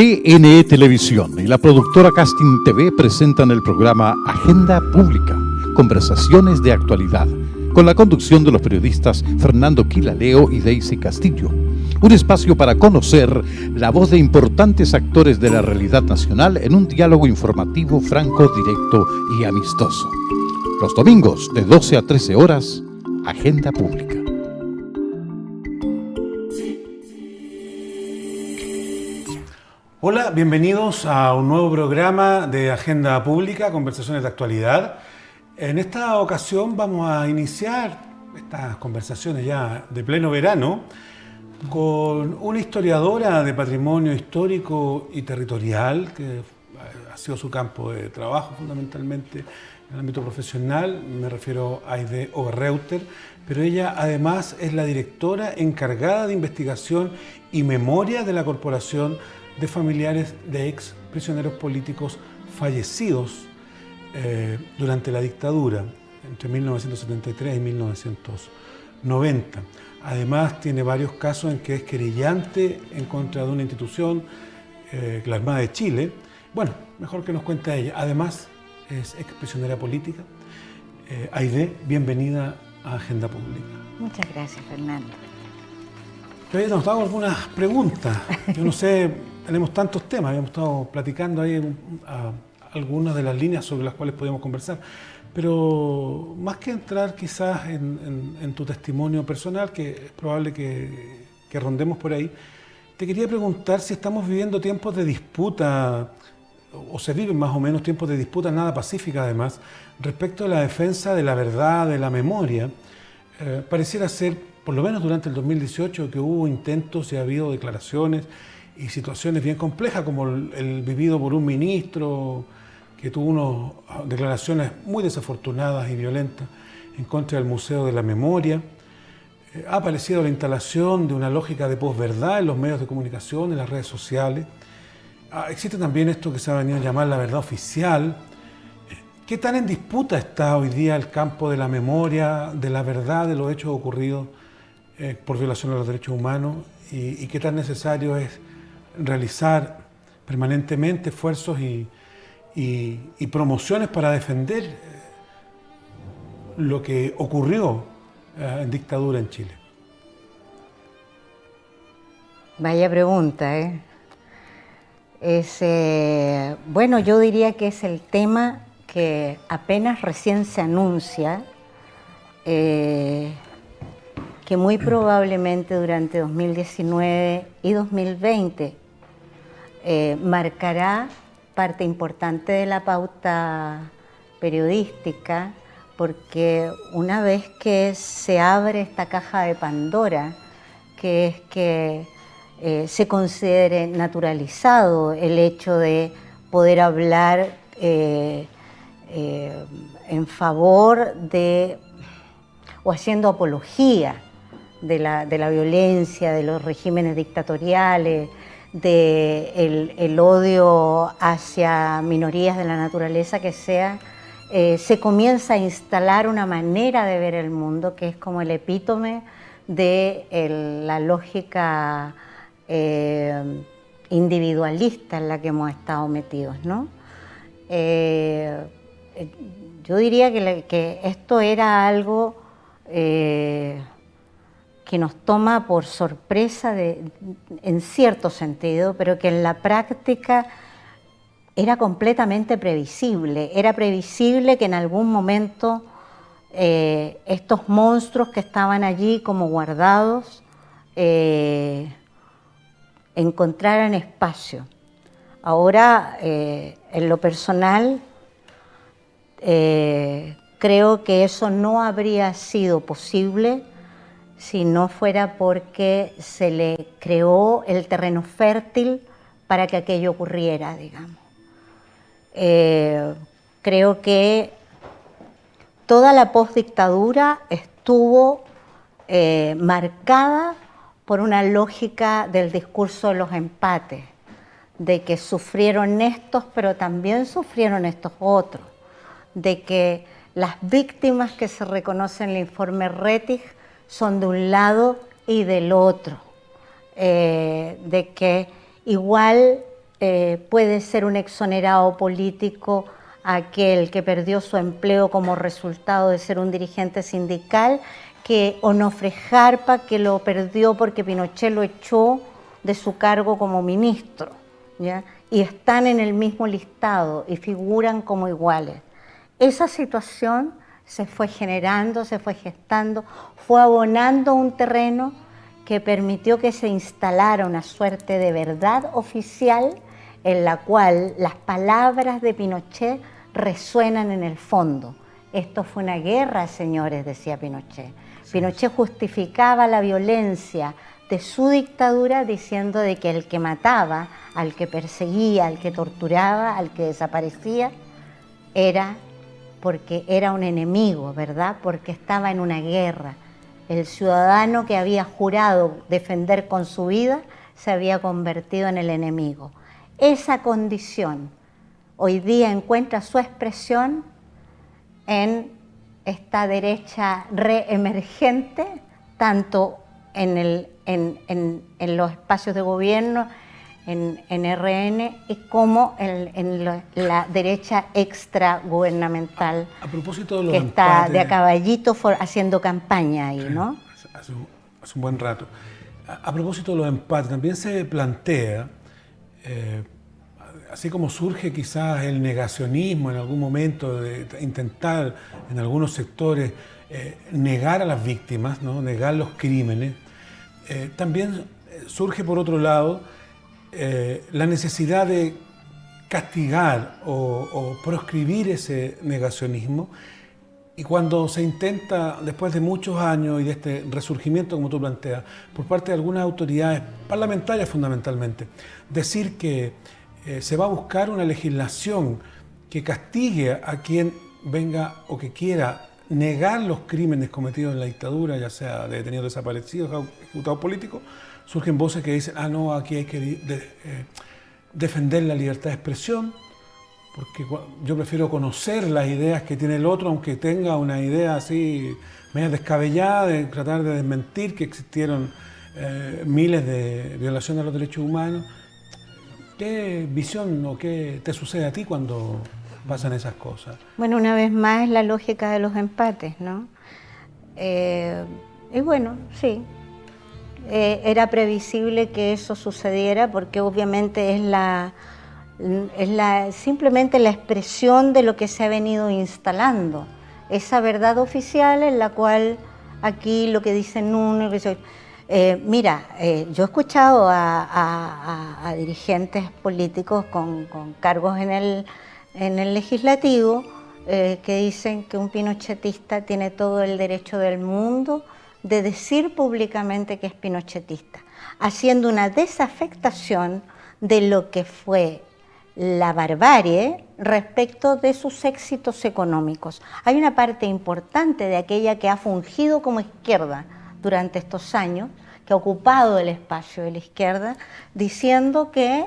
TNE Televisión y la productora Casting TV presentan el programa Agenda Pública, conversaciones de actualidad, con la conducción de los periodistas Fernando Quilaleo y Daisy Castillo. Un espacio para conocer la voz de importantes actores de la realidad nacional en un diálogo informativo, franco, directo y amistoso. Los domingos de 12 a 13 horas, Agenda Pública. Hola, bienvenidos a un nuevo programa de Agenda Pública, conversaciones de actualidad. En esta ocasión vamos a iniciar estas conversaciones ya de pleno verano con una historiadora de patrimonio histórico y territorial, que ha sido su campo de trabajo fundamentalmente en el ámbito profesional. Me refiero a Aide Oberreuter, pero ella además es la directora encargada de investigación y memoria de la Corporación de Familiares de ex prisioneros políticos fallecidos durante la dictadura, entre 1973 y 1990. Además, tiene varios casos en que es querellante en contra de una institución, la Armada de Chile. Bueno, mejor que nos cuente ella. Además, es ex prisionera política. Aide, bienvenida a Agenda Pública. Muchas gracias, Fernando. Hoy nos damos algunas preguntas. Yo no sé, tenemos tantos temas, habíamos estado platicando ahí algunas de las líneas sobre las cuales podíamos conversar, pero más que entrar quizás en tu testimonio personal, que es probable que rondemos por ahí, te quería preguntar si estamos viviendo tiempos de disputa, o se viven más o menos tiempos de disputa nada pacífica además, respecto a la defensa de la verdad, de la memoria. Pareciera ser, por lo menos durante el 2018, que hubo intentos y ha habido declaraciones y situaciones bien complejas, como el vivido por un ministro que tuvo unas declaraciones muy desafortunadas y violentas en contra del Museo de la Memoria. Ha aparecido la instalación de una lógica de posverdad en los medios de comunicación, en las redes sociales. Existe también esto que se ha venido a llamar la verdad oficial. ¿Qué tan en disputa está hoy día el campo de la memoria, de la verdad de los hechos ocurridos por violación a los derechos humanos? ¿Y qué tan necesario es realizar permanentemente esfuerzos y promociones para defender lo que ocurrió en dictadura en Chile? Vaya pregunta, ¿eh? Bueno, yo diría que es el tema que apenas recién se anuncia, que muy probablemente durante 2019 y 2020 marcará parte importante de la pauta periodística, porque una vez que se abre esta caja de Pandora, que es que se considere naturalizado el hecho de poder hablar en favor de o haciendo apología de la violencia, de los regímenes dictatoriales, del odio hacia minorías de la naturaleza que sea, se comienza a instalar una manera de ver el mundo que es como el epítome de la lógica individualista en la que hemos estado metidos, ¿no? Yo diría que esto era algo que nos toma por sorpresa en cierto sentido, pero que en la práctica era completamente previsible. Era previsible que en algún momento estos monstruos que estaban allí como guardados encontraran espacio. Ahora, en lo personal, creo que eso no habría sido posible si no fuera porque se le creó el terreno fértil para que aquello ocurriera, digamos. Creo que toda la postdictadura estuvo marcada por una lógica del discurso de los empates, de que sufrieron estos, pero también sufrieron estos otros, de que las víctimas que se reconocen en el informe Rettig son de un lado y del otro, de que igual puede ser un exonerado político aquel que perdió su empleo como resultado de ser un dirigente sindical, que Onofre Jarpa, que lo perdió porque Pinochet lo echó de su cargo como ministro, ¿ya? Y están en el mismo listado y figuran como iguales. Esa situación se fue generando, se fue gestando, fue abonando un terreno que permitió que se instalara una suerte de verdad oficial en la cual las palabras de Pinochet resuenan en el fondo. Esto fue una guerra, señores, decía Pinochet. Pinochet justificaba la violencia de su dictadura diciendo de que el que mataba, al que perseguía, al que torturaba, al que desaparecía, era porque era un enemigo, ¿verdad? Porque estaba en una guerra. El ciudadano que había jurado defender con su vida se había convertido en el enemigo. Esa condición hoy día encuentra su expresión en esta derecha reemergente, tanto en los espacios de gobierno, en RN, y como en la derecha extragubernamental, a propósito de los que está empates, de a caballito haciendo campaña ahí, ¿no? Hace un buen rato. A propósito de los empates, también se plantea, así como surge quizás el negacionismo en algún momento de intentar en algunos sectores negar a las víctimas, ¿no? Negar los crímenes, también surge por otro lado la necesidad de castigar o proscribir ese negacionismo, y cuando se intenta, después de muchos años y de este resurgimiento, como tú planteas, por parte de algunas autoridades parlamentarias fundamentalmente, decir que se va a buscar una legislación que castigue a quien venga o que quiera negar los crímenes cometidos en la dictadura, ya sea de detenidos desaparecidos, ejecutados políticos, surgen voces que dicen, no, aquí hay que defender la libertad de expresión, porque yo prefiero conocer las ideas que tiene el otro, aunque tenga una idea así media descabellada, de tratar de desmentir que existieron miles de violaciones a los derechos humanos. ¿Qué visión o qué te sucede a ti cuando pasan esas cosas? Bueno, una vez más es la lógica de los empates, ¿no? Y bueno, sí, era previsible que eso sucediera, porque obviamente es simplemente la expresión de lo que se ha venido instalando, esa verdad oficial en la cual aquí lo que dicen uno, mira, yo he escuchado a dirigentes políticos con cargos en el legislativo que dicen que un pinochetista tiene todo el derecho del mundo de decir públicamente que es pinochetista, haciendo una desafectación de lo que fue la barbarie respecto de sus éxitos económicos. Hay una parte importante de aquella que ha fungido como izquierda durante estos años, que ha ocupado el espacio de la izquierda, diciendo que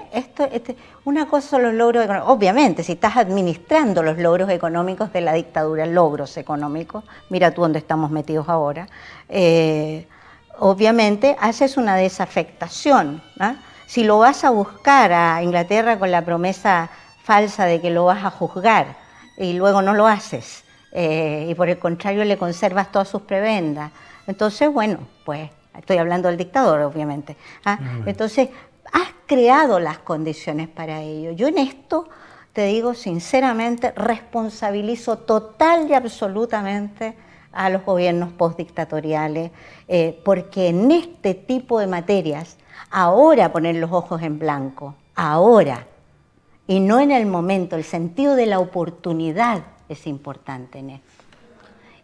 una cosa son los logros económicos. Obviamente, si estás administrando los logros económicos de la dictadura, logros económicos, mira tú dónde estamos metidos ahora, obviamente haces una desafectación, ¿no? Si lo vas a buscar a Inglaterra con la promesa falsa de que lo vas a juzgar y luego no lo haces, y por el contrario le conservas todas sus prebendas, entonces, bueno, pues estoy hablando del dictador, obviamente. Entonces, has creado las condiciones para ello. Yo en esto, te digo sinceramente, responsabilizo total y absolutamente a los gobiernos postdictatoriales, porque en este tipo de materias, ahora poner los ojos en blanco, ahora, y no en el momento, el sentido de la oportunidad es importante en esto.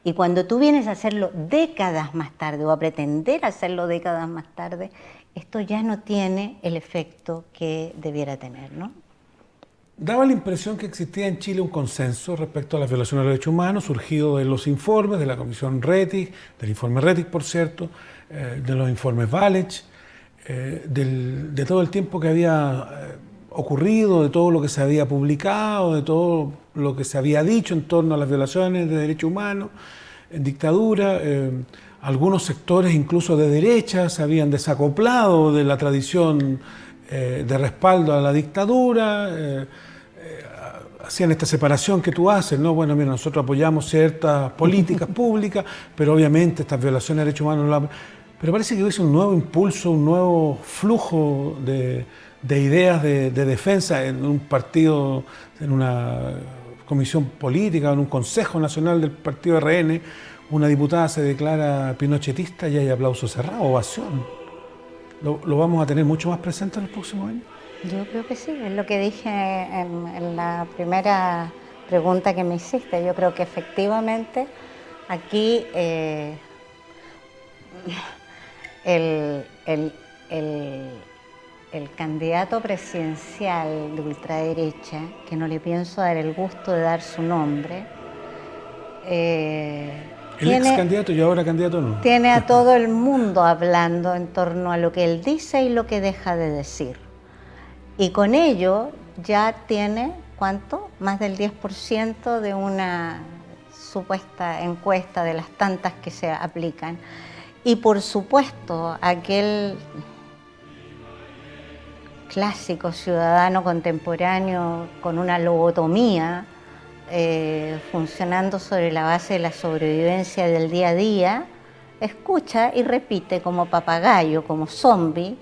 Y cuando tú vienes a hacerlo décadas más tarde o a pretender hacerlo décadas más tarde, esto ya no tiene el efecto que debiera tener, ¿no? Daba la impresión que existía en Chile un consenso respecto a las violaciones de los derechos humanos, surgido de los informes de la Comisión Rettig, del informe Rettig, por cierto, de los informes Walech, de todo el tiempo que había ocurrido, de todo lo que se había publicado, de todo lo que se había dicho en torno a las violaciones de derechos humanos en dictadura. Algunos sectores, incluso de derecha, se habían desacoplado de la tradición de respaldo a la dictadura, hacían esta separación que tú haces, ¿no? Bueno, mira, nosotros apoyamos ciertas políticas públicas, pero obviamente estas violaciones de derechos humanos no las... Pero parece que hubiese un nuevo impulso, un nuevo flujo de ideas de defensa en un partido, en una comisión política, en un consejo nacional del partido RN. Una diputada se declara pinochetista y hay aplauso cerrado, ovación. ¿Lo vamos a tener mucho más presente en los próximos años? Yo creo que sí, es lo que dije en la primera pregunta que me hiciste. Yo creo que efectivamente aquí el candidato presidencial de ultraderecha, que no le pienso dar el gusto de dar su nombre, el ex candidato y ahora candidato no. Tiene a todo el mundo hablando en torno a lo que él dice y lo que deja de decir. Y con ello ya tiene, ¿cuánto? Más del 10% de una supuesta encuesta de las tantas que se aplican. Y por supuesto, aquel clásico ciudadano contemporáneo con una lobotomía, funcionando sobre la base de la sobrevivencia del día a día, escucha y repite como papagayo, como zombie,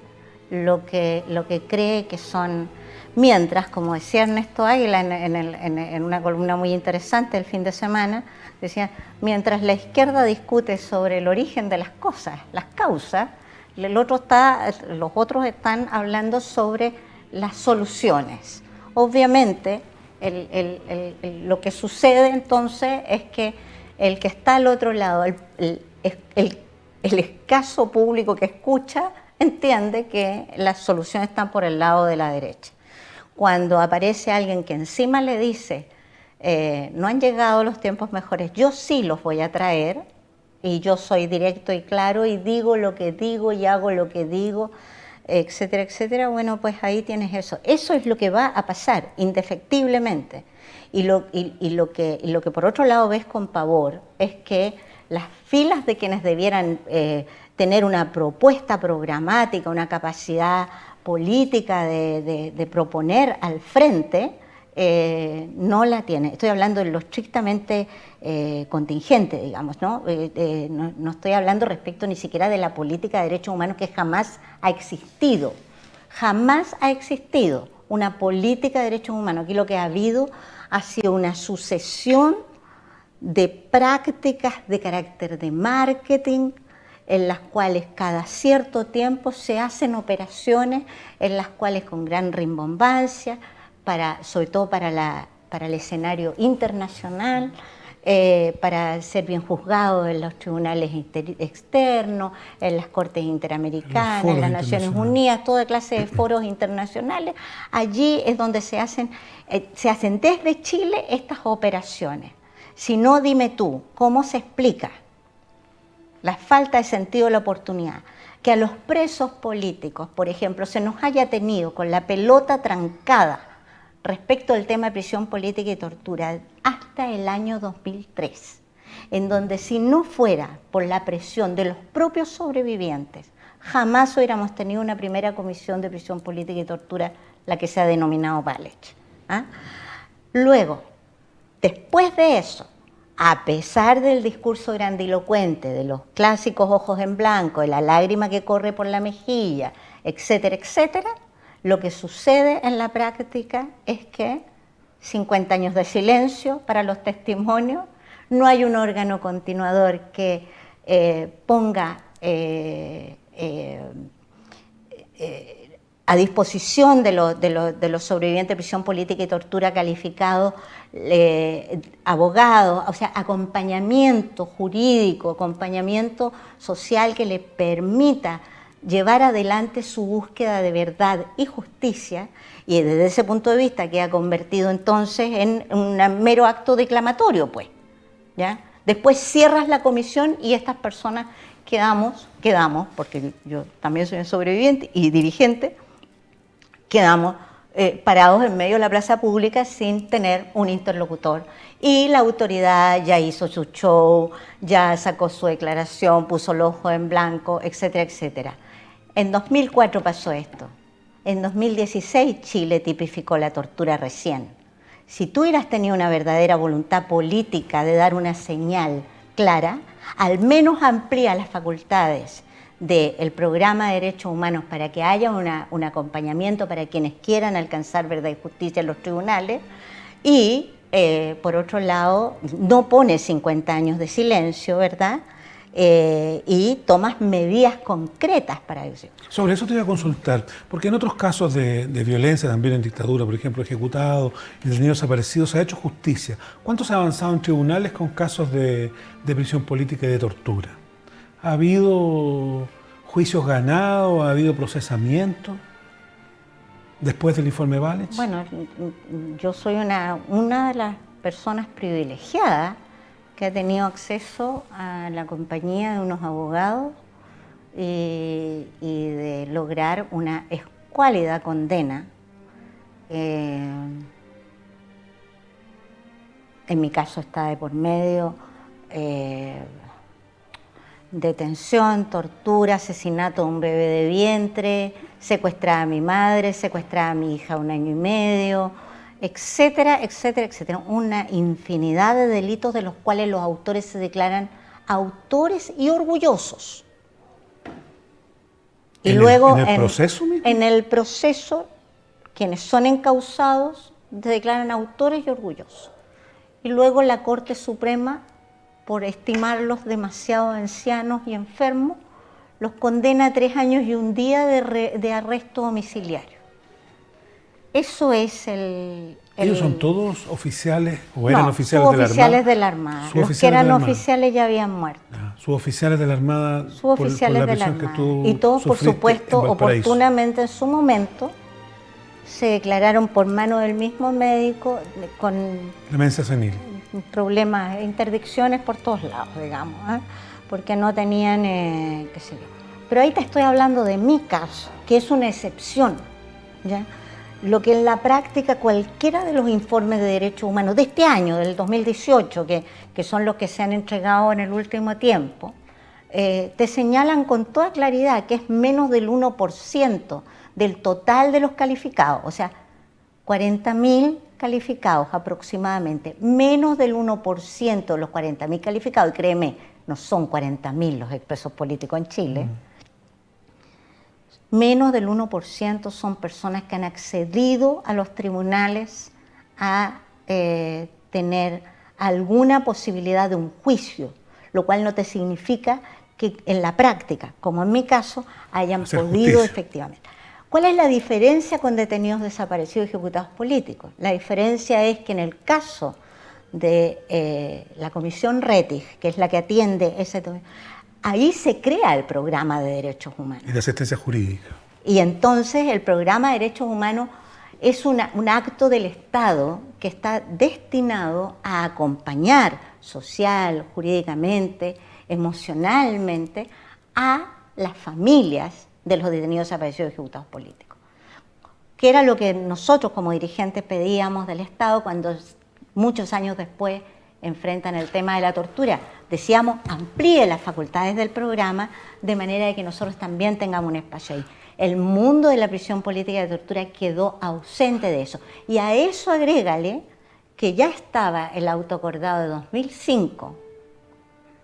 lo que cree que son. Mientras, como decía Ernesto Águila en una columna muy interesante el fin de semana, decía, mientras la izquierda discute sobre el origen de las cosas, las causas, los otros están hablando sobre las soluciones. Obviamente, lo que sucede entonces es que el que está al otro lado, el escaso público que escucha, entiende que las soluciones están por el lado de la derecha. Cuando aparece alguien que encima le dice, no han llegado los tiempos mejores, yo sí los voy a traer, y yo soy directo y claro, y digo lo que digo y hago lo que digo, etcétera, etcétera, bueno, pues ahí tienes eso. Eso es lo que va a pasar, indefectiblemente. Y lo que por otro lado ves con pavor es que las filas de quienes debieran tener una propuesta programática, una capacidad política de proponer al frente, no la tiene. Estoy hablando de lo estrictamente contingente, digamos, ¿no? No estoy hablando respecto ni siquiera de la política de derechos humanos que jamás ha existido. Jamás ha existido una política de derechos humanos. Aquí lo que ha habido ha sido una sucesión de prácticas de carácter de marketing, en las cuales cada cierto tiempo se hacen operaciones, en las cuales con gran rimbombancia, sobre todo para el escenario internacional, para ser bien juzgado en los tribunales externos, en las Cortes Interamericanas, en las Naciones Unidas, toda clase de foros internacionales. Allí es donde se hacen desde Chile estas operaciones. Si no, dime tú, ¿cómo se explica la falta de sentido de la oportunidad? Que a los presos políticos, por ejemplo, se nos haya tenido con la pelota trancada respecto al tema de prisión política y tortura hasta el año 2003, en donde si no fuera por la presión de los propios sobrevivientes, jamás hubiéramos tenido una primera comisión de prisión política y tortura, la que se ha denominado Palech. Luego, después de eso, a pesar del discurso grandilocuente, de los clásicos ojos en blanco, de la lágrima que corre por la mejilla, etcétera, etcétera, lo que sucede en la práctica es que 50 años de silencio para los testimonios, no hay un órgano continuador que ponga a disposición de los sobrevivientes de prisión política y tortura calificados, abogados, o sea, acompañamiento jurídico, acompañamiento social que le permita llevar adelante su búsqueda de verdad y justicia, y desde ese punto de vista queda convertido entonces en un mero acto declamatorio, pues, ¿ya? Después cierras la comisión y estas personas quedamos, porque yo también soy un sobreviviente y dirigente, quedamos parados en medio de la plaza pública sin tener un interlocutor. Y la autoridad ya hizo su show, ya sacó su declaración, puso el ojo en blanco, etcétera, etcétera. En 2004 pasó esto. En 2016 Chile tipificó la tortura recién. Si tú hubieras tenido una verdadera voluntad política de dar una señal clara, al menos amplía las facultades del programa de derechos humanos para que haya un acompañamiento para quienes quieran alcanzar verdad y justicia en los tribunales y, por otro lado, no pone 50 años de silencio, ¿verdad? Y tomas medidas concretas para eso. Sobre eso te voy a consultar, porque en otros casos de violencia, también en dictadura, por ejemplo, ejecutados y detenidos desaparecidos, se ha hecho justicia. ¿Cuánto se ha avanzado en tribunales con casos de prisión política y de tortura? ¿Ha habido juicios ganados? ¿Ha habido procesamiento después del informe Vález? Bueno, yo soy una de las personas privilegiadas que ha tenido acceso a la compañía de unos abogados y de lograr una escuálida condena. En mi caso está de por medio detención, tortura, asesinato de un bebé de vientre, secuestrada a mi madre, secuestrada a mi hija 1 año y medio, etcétera, etcétera, etcétera. Una infinidad de delitos de los cuales los autores se declaran autores y orgullosos. Y luego ¿En el proceso mismo? En el proceso, quienes son encausados se declaran autores y orgullosos. Y luego la Corte Suprema, por estimarlos demasiado ancianos y enfermos, los condena a 3 años y 1 día de arresto domiciliario. Eso es ¿Ellos son todos oficiales o eran oficiales de la Armada? Suboficiales de la Armada. Los que eran oficiales ya habían muerto. Suboficiales de la Armada. Suboficiales de la Armada. Y todos, por supuesto, oportunamente en su momento, se declararon por mano del mismo médico con demencia senil, problemas, interdicciones por todos lados, digamos, porque no tenían, qué sé yo. Pero ahí te estoy hablando de mi caso, que es una excepción, ¿ya? Lo que en la práctica cualquiera de los informes de derechos humanos de este año, del 2018, que son los que se han entregado en el último tiempo, te señalan con toda claridad que es menos del 1% del total de los calificados, o sea, 40.000 calificados aproximadamente, menos del 1% de los 40.000 calificados, y créeme, no son 40.000 los expresos políticos en Chile, menos del 1% son personas que han accedido a los tribunales a tener alguna posibilidad de un juicio, lo cual no te significa que en la práctica, como en mi caso, hayan podido efectivamente. ¿Cuál es la diferencia con detenidos desaparecidos y ejecutados políticos? La diferencia es que en el caso de la Comisión Rettig, que es la que atiende ese tema, ahí se crea el programa de derechos humanos. Y de asistencia jurídica. Y entonces el programa de derechos humanos es un acto del Estado que está destinado a acompañar social, jurídicamente, emocionalmente a las familias de los detenidos desaparecidos y ejecutados políticos. Que era lo que nosotros como dirigentes pedíamos del Estado cuando muchos años después enfrentan el tema de la tortura. Decíamos, amplíe las facultades del programa de manera de que nosotros también tengamos un espacio ahí. El mundo de la prisión política de tortura quedó ausente de eso. Y a eso agrégale que ya estaba el auto acordado de 2005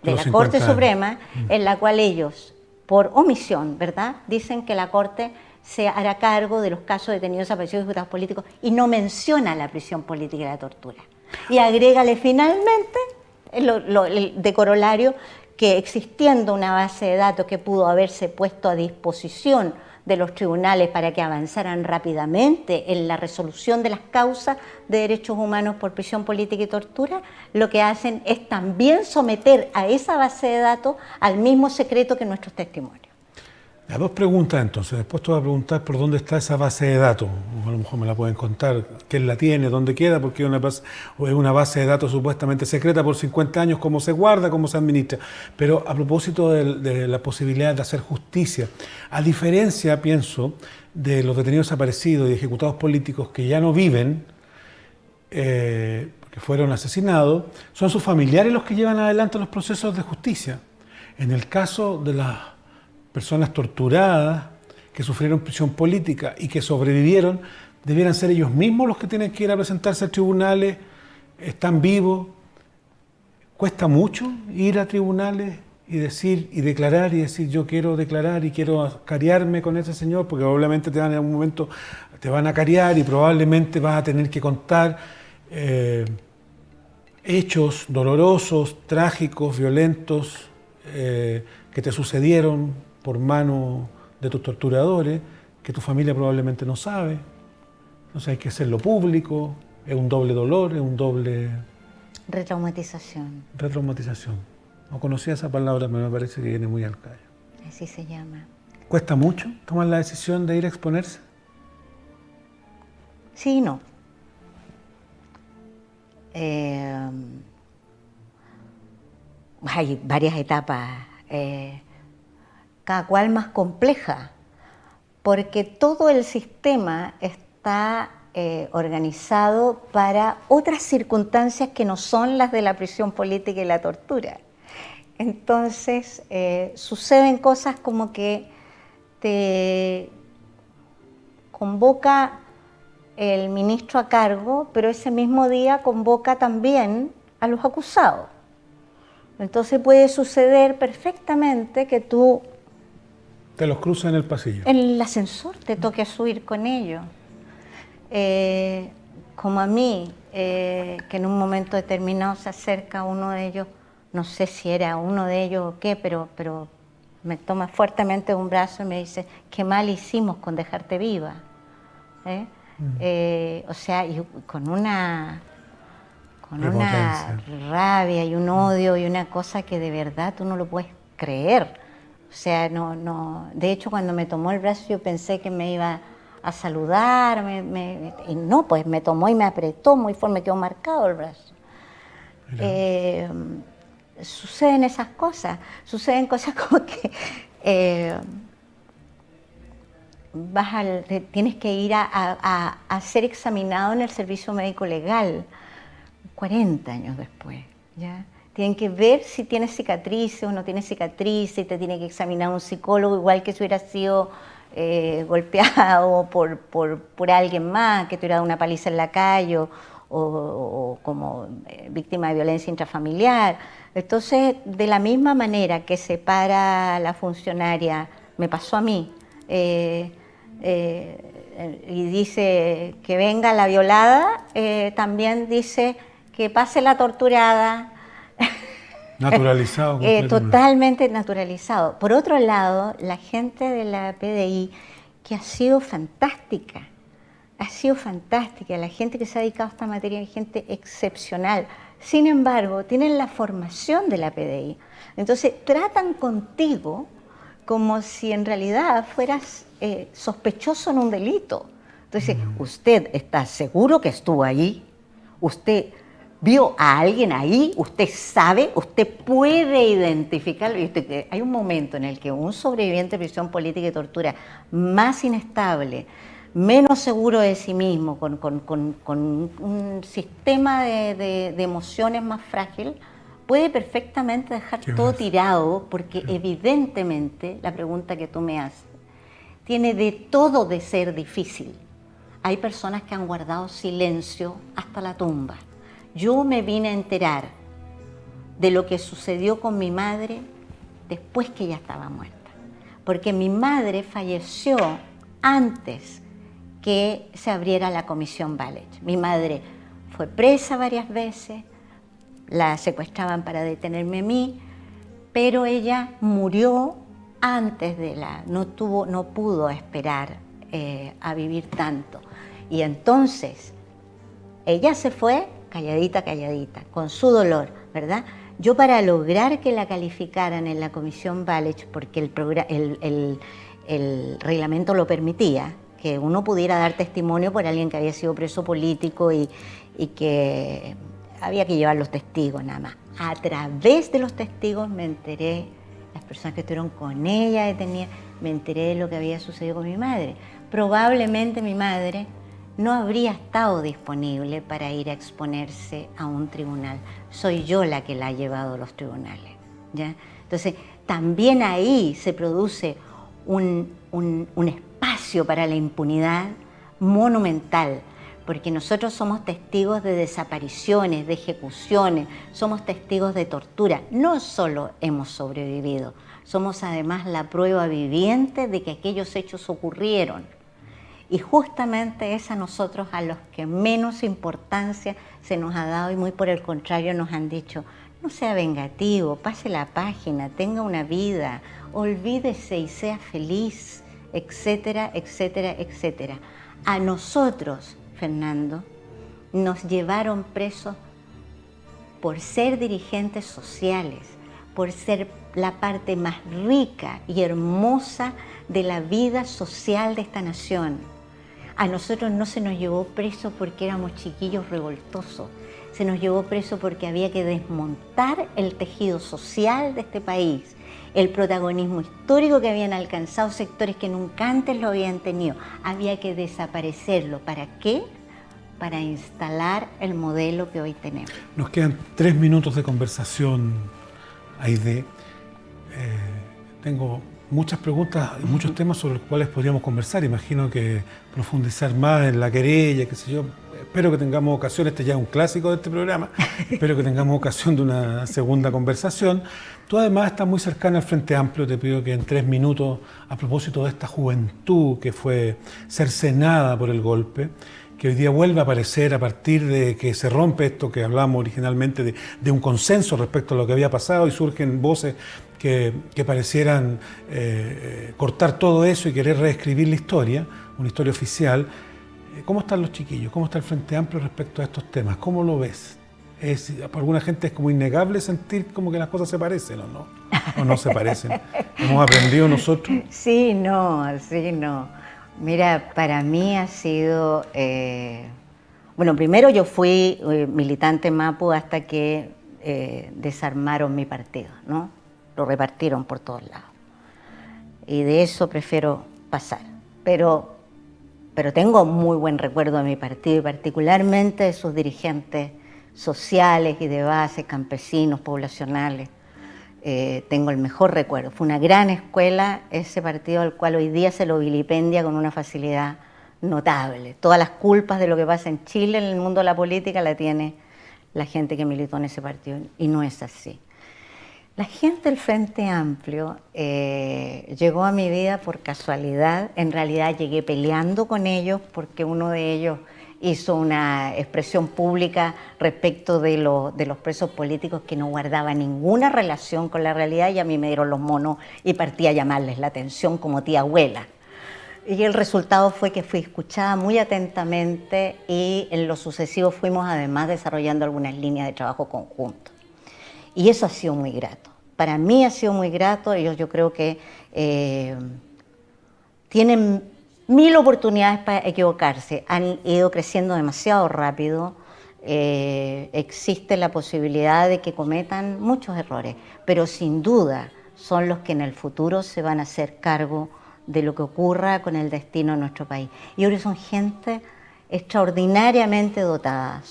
de la Corte Suprema, en la cual ellos, por omisión, ¿verdad?, dicen que la Corte se hará cargo de los casos de detenidos desaparecidos y ejecutados políticos y no menciona la prisión política y la tortura. Y agrégale finalmente de corolario que existiendo una base de datos que pudo haberse puesto a disposición de los tribunales para que avanzaran rápidamente en la resolución de las causas de derechos humanos por prisión política y tortura, lo que hacen es también someter a esa base de datos al mismo secreto que nuestros testimonios. Las 2 preguntas entonces, después te voy a preguntar por dónde está esa base de datos, a lo mejor me la pueden contar, quién la tiene, dónde queda, porque es una base de datos supuestamente secreta por 50 años, cómo se guarda, cómo se administra. Pero a propósito de la posibilidad de hacer justicia, a diferencia, pienso, de los detenidos desaparecidos y ejecutados políticos que ya no viven, que fueron asesinados, son sus familiares los que llevan adelante los procesos de justicia. En el caso de las personas torturadas que sufrieron prisión política y que sobrevivieron, debieran ser ellos mismos los que tienen que ir a presentarse a tribunales, están vivos. Cuesta mucho ir a tribunales y decir y declarar y decir yo quiero declarar y quiero cariarme con ese señor, porque probablemente en algún momento te van a cariar y probablemente vas a tener que contar hechos dolorosos, trágicos, violentos que te sucedieron por mano de tus torturadores, que tu familia probablemente no sabe. Entonces hay que hacerlo público, es un doble dolor, es un doble... Retraumatización. Retraumatización. No conocía esa palabra, pero me parece que viene muy al callo. Así se llama. ¿Cuesta mucho tomar la decisión de ir a exponerse? Sí y no. Hay varias etapas, cada cual más compleja, porque todo el sistema está organizado para otras circunstancias que no son las de la prisión política y la tortura. Entonces, suceden cosas como que te convoca el ministro a cargo, pero ese mismo día convoca también a los acusados. Entonces puede suceder perfectamente que tú... Te los cruzas en el pasillo. En el ascensor te toque subir con ellos. Como a mí, que en un momento determinado se acerca uno de ellos, no sé si era uno de ellos o qué, pero me toma fuertemente un brazo y me dice, qué mal hicimos con dejarte viva. O sea, y con una rabia y un odio y una cosa que de verdad tú no lo puedes creer. O sea, no. De hecho, cuando me tomó el brazo yo pensé que me iba a saludar, y no, pues me tomó y me apretó muy fuerte, me quedó marcado el brazo. Suceden esas cosas, suceden cosas como que tienes que ir a ser examinado en el servicio médico legal 40 años después, ¿ya? Tienen que ver si tienes cicatrices o no tienes cicatrices, y te tiene que examinar un psicólogo, igual que si hubiera sido golpeado por alguien más, que te hubiera dado una paliza en la calle o como víctima de violencia intrafamiliar. Entonces, de la misma manera que separa la funcionaria, me pasó a mí, y dice que venga la violada, también dice que pase la torturada. Naturalizado. Totalmente naturalizado. Por otro lado, la gente de la PDI, que ha sido fantástica, la gente que se ha dedicado a esta materia es gente excepcional. Sin embargo, tienen la formación de la PDI. Entonces, tratan contigo como si en realidad fueras sospechoso en un delito. Entonces, ¿usted está seguro que estuvo ahí? ¿Usted vio a alguien ahí? ¿Usted sabe? ¿Usted puede identificarlo? Hay un momento en el que un sobreviviente de prisión política y tortura más inestable, menos seguro de sí mismo, con un sistema de emociones más frágil, puede perfectamente dejar todo tirado, porque evidentemente la pregunta que tú me haces tiene de todo de ser difícil. Hay personas que han guardado silencio hasta la tumba. Yo me vine a enterar de lo que sucedió con mi madre después que ella estaba muerta, porque mi madre falleció antes que se abriera la comisión Balich. Mi madre fue presa varias veces, la secuestraban para detenerme a mí, pero ella murió antes no pudo esperar a vivir tanto. Y entonces ella se fue calladita, con su dolor, ¿verdad? Yo, para lograr que la calificaran en la comisión Balich, porque el reglamento lo permitía, que uno pudiera dar testimonio por alguien que había sido preso político y que había que llevar los testigos nada más. A través de los testigos me enteré, las personas que estuvieron con ella detenida, me enteré de lo que había sucedido con mi madre. Probablemente mi madre no habría estado disponible para ir a exponerse a un tribunal. Soy yo la que la ha llevado a los tribunales, ¿ya? Entonces, también ahí se produce un espacio para la impunidad monumental, porque nosotros somos testigos de desapariciones, de ejecuciones, somos testigos de tortura. No solo hemos sobrevivido, somos además la prueba viviente de que aquellos hechos ocurrieron. Y justamente es a nosotros a los que menos importancia se nos ha dado, y muy por el contrario nos han dicho: no sea vengativo, pase la página, tenga una vida, olvídese y sea feliz, etcétera, etcétera, etcétera. A nosotros, Fernando, nos llevaron presos por ser dirigentes sociales, por ser la parte más rica y hermosa de la vida social de esta nación. A nosotros no se nos llevó preso porque éramos chiquillos revoltosos, se nos llevó preso porque había que desmontar el tejido social de este país, el protagonismo histórico que habían alcanzado sectores que nunca antes lo habían tenido. Había que desaparecerlo. ¿Para qué? Para instalar el modelo que hoy tenemos. Nos quedan 3 minutos de conversación, Aide. Tengo muchas preguntas y muchos temas sobre los cuales podríamos conversar. Imagino que profundizar más en la querella, qué sé yo. Espero que tengamos ocasión, este ya es un clásico de este programa, espero que tengamos ocasión de una segunda conversación. Tú además estás muy cercana al Frente Amplio, te pido que en 3 minutos, a propósito de esta juventud que fue cercenada por el golpe, que hoy día vuelve a aparecer a partir de que se rompe esto que hablamos originalmente de un consenso respecto a lo que había pasado, y surgen voces que parecieran cortar todo eso y querer reescribir la historia, una historia oficial. ¿Cómo están los chiquillos? ¿Cómo está el Frente Amplio respecto a estos temas? ¿Cómo lo ves? Para alguna gente es como innegable sentir como que las cosas se parecen, ¿o no? ¿O no se parecen? ¿Hemos aprendido nosotros? Sí, no. Mira, para mí ha sido... Bueno, primero yo fui militante Mapu hasta que desarmaron mi partido, ¿no? Lo repartieron por todos lados. Y de eso prefiero pasar. Pero tengo muy buen recuerdo de mi partido, y particularmente de sus dirigentes sociales y de base, campesinos, poblacionales. Tengo el mejor recuerdo. Fue una gran escuela ese partido, al cual hoy día se lo vilipendia con una facilidad notable. Todas las culpas de lo que pasa en Chile, en el mundo de la política, la tiene la gente que militó en ese partido, y no es así. La gente del Frente Amplio llegó a mi vida por casualidad. En realidad llegué peleando con ellos porque uno de ellos hizo una expresión pública respecto de los presos políticos que no guardaba ninguna relación con la realidad, y a mí me dieron los monos y partí a llamarles la atención como tía abuela. Y el resultado fue que fui escuchada muy atentamente, y en lo sucesivo fuimos además desarrollando algunas líneas de trabajo conjunto. Y eso ha sido muy grato. Para mí ha sido muy grato. Ellos, yo creo que tienen 1000 oportunidades para equivocarse. Han ido creciendo demasiado rápido. Existe la posibilidad de que cometan muchos errores, pero sin duda son los que en el futuro se van a hacer cargo de lo que ocurra con el destino de nuestro país. Y ahora son gente extraordinariamente dotada.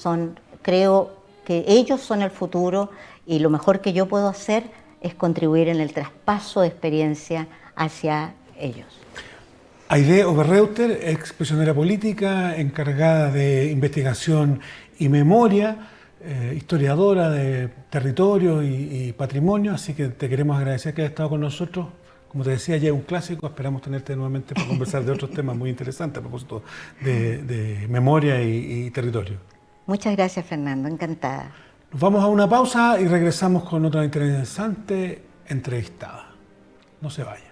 Creo que ellos son el futuro, y lo mejor que yo puedo hacer es contribuir en el traspaso de experiencia hacia ellos. Aide Oberreuter, ex prisionera política, encargada de investigación y memoria, historiadora de territorio y patrimonio, así que te queremos agradecer que hayas estado con nosotros. Como te decía, ya es un clásico, esperamos tenerte nuevamente para conversar de otros temas muy interesantes a propósito de memoria y territorio. Muchas gracias, Fernando, encantada. Nos vamos a una pausa y regresamos con otra interesante entrevistada. No se vaya.